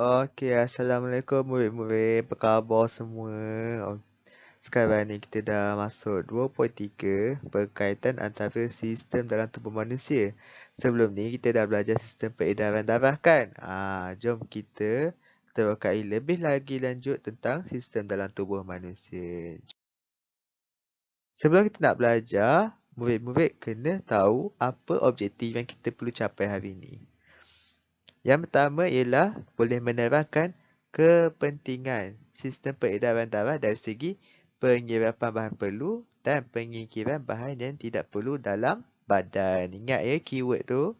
Okey, Assalamualaikum murid-murid. Apa khabar semua? Sekarang ni kita dah masuk 2.3 berkaitan antara sistem dalam tubuh manusia. Sebelum ni kita dah belajar sistem peredaran darah kan? Jom kita terbukai lebih lagi lanjut tentang sistem dalam tubuh manusia. Sebelum kita nak belajar, murid-murid kena tahu apa objektif yang kita perlu capai hari ini. Yang pertama ialah boleh menerangkan kepentingan sistem peredaran darah dari segi penyerapan bahan perlu dan pengingkiran bahan yang tidak perlu dalam badan. Ingat ya keyword tu.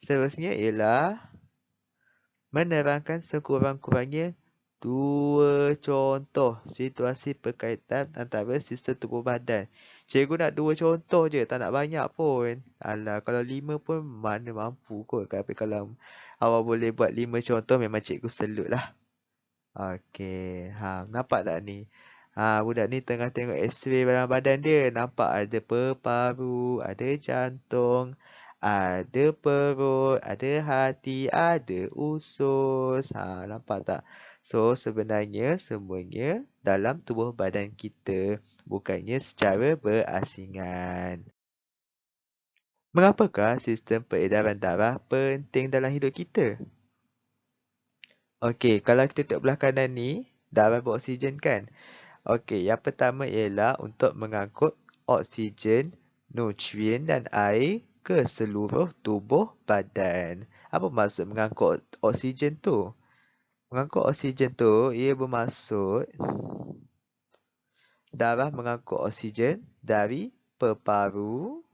Seterusnya ialah menerangkan sekurang-kurangnya dua contoh situasi berkaitan antara sistem tubuh badan. Cikgu nak dua contoh je, tak nak banyak pun. Alah, kalau 5 pun mana mampu kot. Tapi kalau awak boleh buat 5 contoh, memang cikgu selut lah. Okey, nampak tak ni? Budak ni tengah tengok x-ray dalam badan dia. Nampak ada paru, ada jantung, ada perut, ada hati, ada usus. Nampak tak? So, sebenarnya semuanya dalam tubuh badan kita. Bukannya secara berasingan. Mengapakah sistem peredaran darah penting dalam hidup kita? Okey, kalau kita tengok belah kanan ni, darah beroksigen kan? Okey, yang pertama ialah untuk mengangkut oksigen, nutrien dan air ke seluruh tubuh badan. Apa maksud mengangkut oksigen tu? Mengangkut oksigen tu, ia bermaksud darah mengangkut oksigen dari peparu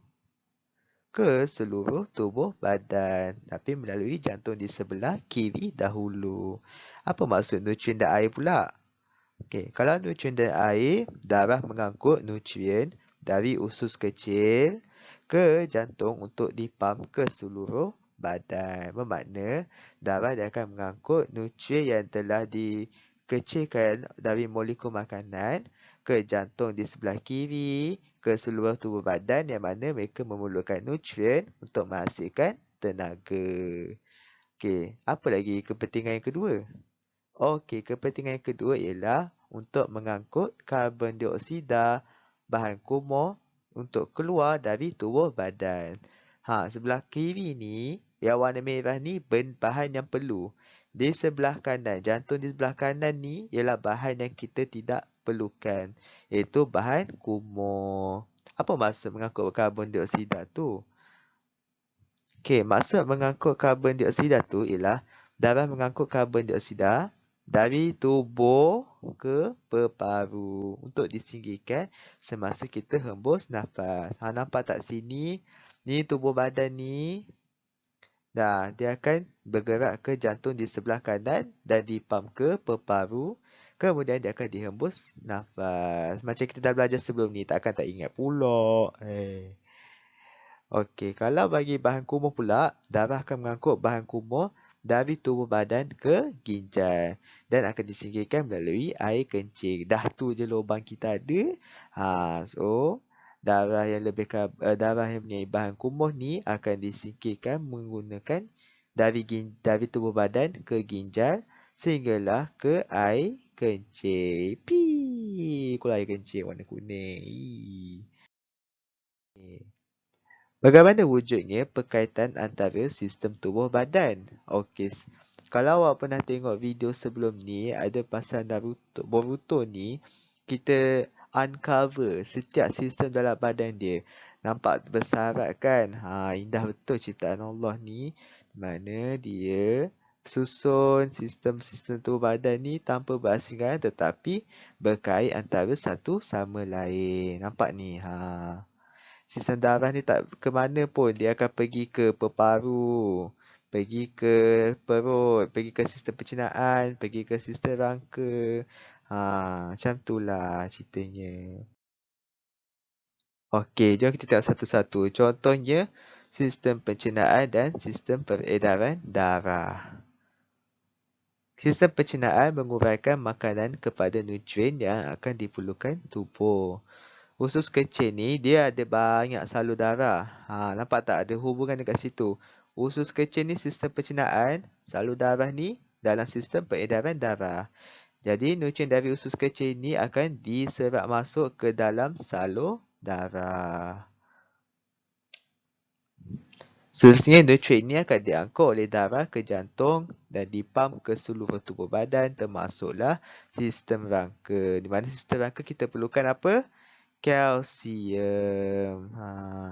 ke seluruh tubuh badan, tapi melalui jantung di sebelah kiri dahulu. Apa maksud nutrien dan air pula? Okey, kalau nutrien dan air, darah mengangkut nutrien dari usus kecil ke jantung untuk dipam ke seluruh badan. Bermakna darah dia akan mengangkut nutrien yang telah dikecilkan dari molekul makanan ke jantung di sebelah kiri ke seluruh tubuh badan yang mana mereka memerlukan nutrien untuk menghasilkan tenaga. Okey, apa lagi kepentingan yang kedua? Okey, kepentingan yang kedua ialah untuk mengangkut karbon dioksida, bahan kumuh untuk keluar dari tubuh badan. Sebelah kiri ni, yang warna merah ni bahan yang perlu. Di sebelah kanan, jantung di sebelah kanan ni ialah bahan yang kita tidak perlukan, iaitu bahan kumuh. Apa maksud mengangkut karbon dioksida tu? Okey, maksud mengangkut karbon dioksida tu ialah darah mengangkut karbon dioksida dari tubuh ke peparu untuk disingkirkan semasa kita hembus nafas. Nampak tak sini? Ni tubuh badan ni. Dah, dia akan bergerak ke jantung di sebelah kanan dan dipam ke peparu. Kemudian dia akan dihembus nafas. Macam kita dah belajar sebelum ni, takkan tak ingat pula. Okey, kalau bagi bahan kumuh pula, darah akan mengangkut bahan kumuh dari tubuh badan ke ginjal dan akan disingkirkan melalui air kencing. Dah tu je lubang kita ada. So darah yang mempunyai bahan kumuh ni akan disingkirkan menggunakan dari tubuh badan ke ginjal sehinggalah ke air kencing. Keluar air kencing warna kuning. Bagaimana wujudnya perkaitan antara sistem tubuh badan? Okey, kalau awak pernah tengok video sebelum ni, ada pasal Boruto ni, kita uncover setiap sistem dalam badan dia. Nampak bersarat kan? Indah betul ciptaan Allah ni. Mana dia susun sistem-sistem tubuh badan ni tanpa berasingan tetapi berkait antara satu sama lain. Nampak ni? Sistem darah ni tak ke mana pun, dia akan pergi ke peparu, pergi ke perut, pergi ke sistem pencernaan, pergi ke sistem rangka. Macam itulah ceritanya. Okey, jom kita tengok satu-satu. Contohnya, sistem pencernaan dan sistem peredaran darah. Sistem pencernaan menguraikan makanan kepada nutrien yang akan diperlukan tubuh. Usus kecil ni dia ada banyak salur darah. Nampak tak ada hubungan dekat situ. Usus kecil ni sistem pencernaan, salur darah ni dalam sistem peredaran darah. Jadi, nutrien dari usus kecil ini akan diserap masuk ke dalam salur darah. Seterusnya, nutrien ini akan diangkut oleh darah ke jantung dan dipam ke seluruh tubuh badan termasuklah sistem rangka. Di mana sistem rangka kita perlukan apa? Kalsium.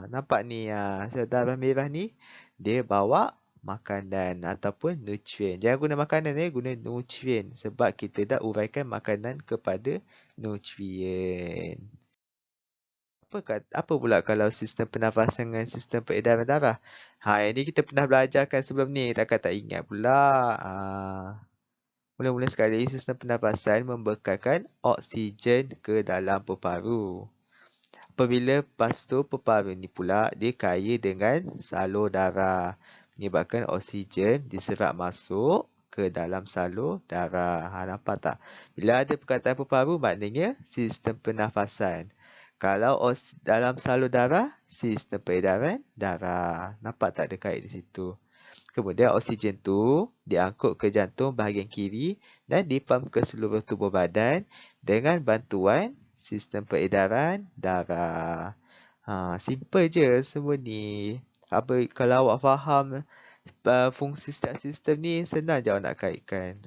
Nampak ni, sel darah merah ni, dia bawa makanan ataupun nutrien. Jangan guna makanan, guna nutrien sebab kita dah uraikan makanan kepada nutrien. Apa pula kalau sistem pernafasan dengan sistem peredaran darah? Ini kita pernah belajarkan sebelum ni, takkan tak ingat pula. Mula-mula sekali, sistem pernafasan membekalkan oksigen ke dalam paru-paru. Apabila pastu paru-paru ni pula, dia kaya dengan salur darah, menyebabkan oksigen diserap masuk ke dalam salur darah. Nampak tak? Bila ada perkataan paru-paru, maknanya sistem pernafasan. Kalau dalam salur darah, sistem peredaran darah. Nampak tak ada kait di situ? Kemudian oksigen tu diangkut ke jantung bahagian kiri dan dipam ke seluruh tubuh badan dengan bantuan sistem peredaran darah. Simple je semua ni. Kalau awak faham fungsi setiap sistem ni, senang je awak nak kaitkan.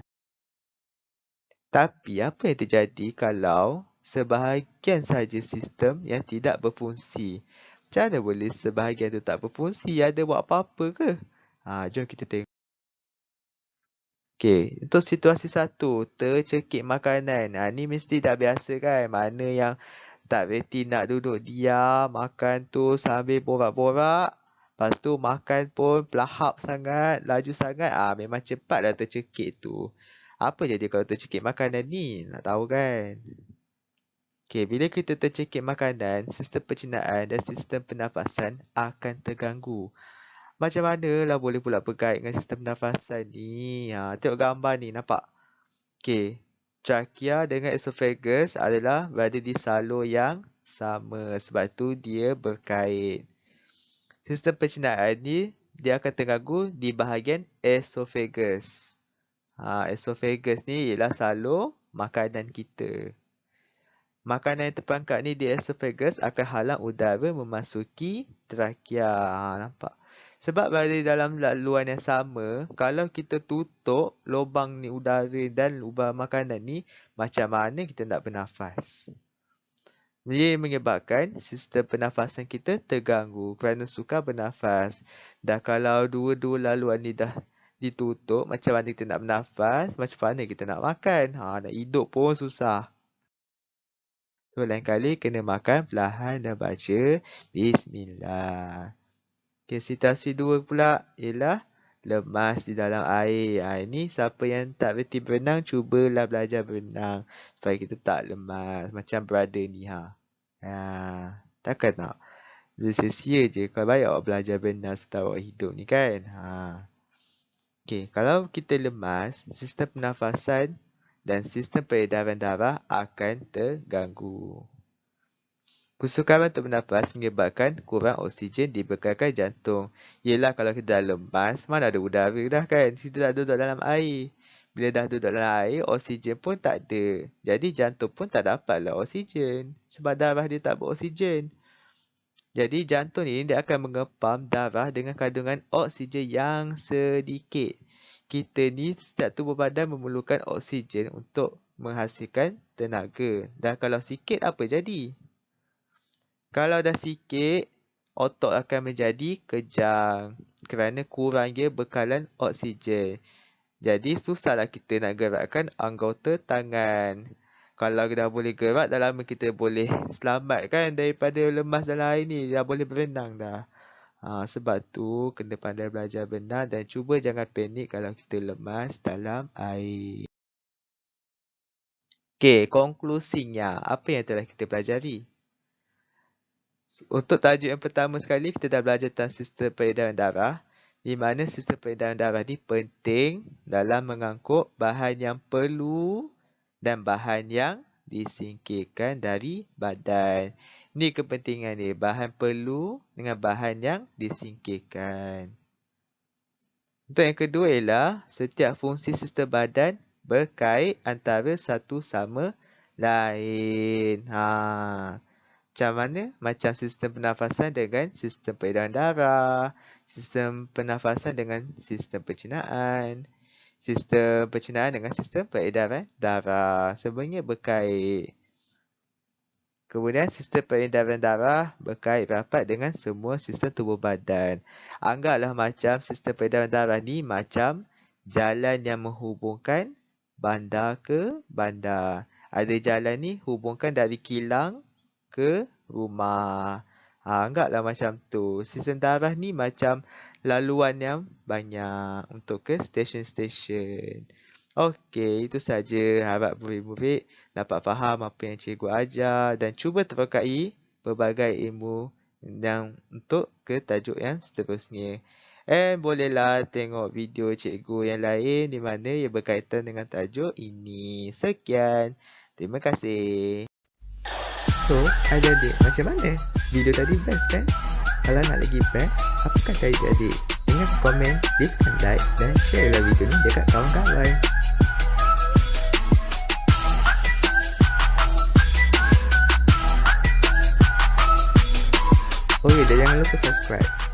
Tapi apa yang terjadi kalau sebahagian sahaja sistem yang tidak berfungsi? Macam mana boleh sebahagian tu tak berfungsi? Ada buat apa-apa ke? Jom kita tengok. Okey, untuk situasi satu, tercekik makanan. Ni mesti dah biasa kan? Mana yang tak reti nak duduk diam, makan tu sambil borak-borak. Lepas tu makan pun pelahap sangat, laju sangat. Memang cepatlah tercekik tu. Apa jadi kalau tercekik makanan ni? Nak tahu kan? Okey, bila kita tercekik makanan, sistem pencernaan dan sistem pernafasan akan terganggu. Macam mana lah boleh pula berkait dengan sistem pernafasan ni? Tengok gambar ni, nampak? Okey, trakea dengan esophagus adalah berada di salur yang sama. Sebab tu dia berkait. Sistem pencernaan ni, dia akan terganggu di bahagian esophagus. Esophagus ni ialah salur makanan kita. Makanan yang terperangkap ni di esophagus akan halang udara memasuki trakea. Nampak? Sebab berada di dalam laluan yang sama, kalau kita tutup lubang ni udara dan lubang makanan ni, macam mana kita nak bernafas? Ia menyebabkan sistem pernafasan kita terganggu kerana sukar bernafas. Dan kalau dua-dua laluan ni dah ditutup, macam mana kita nak bernafas, macam mana kita nak makan. Nak hidup pun susah. So, lain kali kena makan perlahan dan baca Bismillah. Okay, situasi dua pula ialah lemas di dalam air. Ini siapa yang tak reti berenang, cubalah belajar berenang. Supaya kita tak lemas. Macam brother ni. Takkan nak? Sia-sia je. Kalau baik awak belajar berenang setelah awak hidup ni kan. Okay, kalau kita lemas, sistem pernafasan dan sistem peredaran darah akan terganggu. Kesukaran untuk bernafas menyebabkan kurang oksigen dibekalkan jantung. Yelah kalau kita dah lemas, mana ada udara dah kan? Kita dah duduk dalam air. Bila dah duduk dalam air, oksigen pun tak ada. Jadi jantung pun tak dapatlah oksigen. Sebab darah dia tak beroksigen. Jadi jantung ni dia akan mengepam darah dengan kandungan oksigen yang sedikit. Kita ni setiap tubuh badan memerlukan oksigen untuk menghasilkan tenaga. Dan kalau sikit apa jadi? Kalau dah sikit, otot akan menjadi kejang kerana kurangnya bekalan oksigen. Jadi susahlah kita nak gerakkan anggota tangan. Kalau dah boleh gerak, dah lama kita boleh selamat kan daripada lemas dalam air ni. Dah boleh berenang dah. Sebab tu kena pandai belajar berenang dan cuba jangan panik kalau kita lemas dalam air. Okey, konklusinya apa yang telah kita pelajari? Untuk tajuk yang pertama sekali, kita dah belajar tentang sistem peredaran darah. Di mana sistem peredaran darah ni penting dalam mengangkut bahan yang perlu dan bahan yang disingkirkan dari badan. Ini kepentingan dia, bahan perlu dengan bahan yang disingkirkan. Untuk yang kedua ialah setiap fungsi sistem badan berkait antara satu sama lain. Macam mana? Macam sistem pernafasan dengan sistem peredaran darah, sistem pernafasan dengan sistem pencernaan, sistem pencernaan dengan sistem peredaran darah. Sebenarnya berkait. Kemudian sistem peredaran darah berkait rapat dengan semua sistem tubuh badan. Anggaplah macam sistem peredaran darah ni macam jalan yang menghubungkan bandar ke bandar. Ada jalan ni hubungkan dari kilang ke rumah. Anggaplah macam tu. Sistem darah ni macam laluan yang banyak untuk ke stesen-stesen. Okey, itu saja. Harap murid-murid dapat faham apa yang cikgu ajar dan cuba terpakai pelbagai ilmu yang untuk ke tajuk yang seterusnya. Bolehlah tengok video cikgu yang lain di mana ia berkaitan dengan tajuk ini. Sekian. Terima kasih. So, adik-adik, macam mana? Video tadi best kan? Kalau nak lagi best, apa kata adik-adik? Ingat komen, leave like dan share video ni dekat kawan-kawan. Oh ya, dan jangan lupa subscribe.